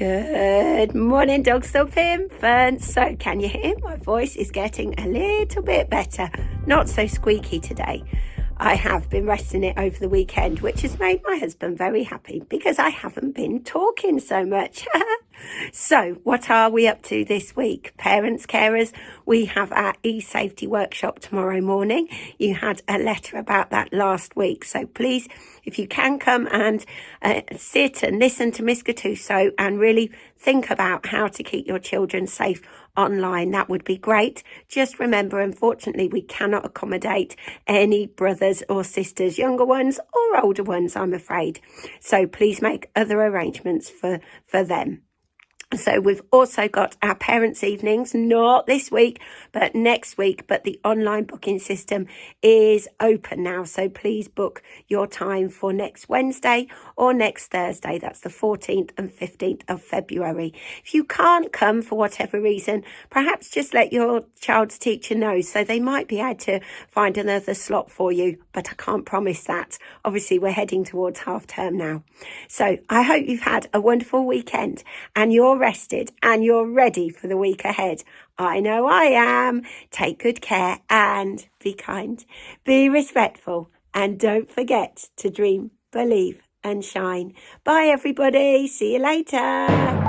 Good morning, Dogsthorpe Infant. So can you hear my voice is getting a little bit better, not so squeaky today. I have been resting it over the weekend, which has made my husband very happy because I haven't been talking so much. So what are we up to this week? Parents, carers, we have our e-safety workshop tomorrow morning. You had a letter about that last week. So please, if you can come and sit and listen to Miss Gattuso and really think about how to keep your children safe online, that would be great. Just remember, unfortunately, we cannot accommodate any brothers or sisters, younger ones or older ones, I'm afraid. So please make other arrangements for them. So we've also got our parents' evenings, not this week, but next week. But the online booking system is open now. So please book your time for next Wednesday or next Thursday. That's the 14th and 15th of February. If you can't come for whatever reason, perhaps just let your child's teacher know so they might be able to find another slot for you. But I can't promise that. Obviously, we're heading towards half term now. So I hope you've had a wonderful weekend and you're rested and you're ready for the week ahead. I know I am. Take good care and be kind, be respectful, and don't forget to dream, believe and shine. Bye everybody. See you later.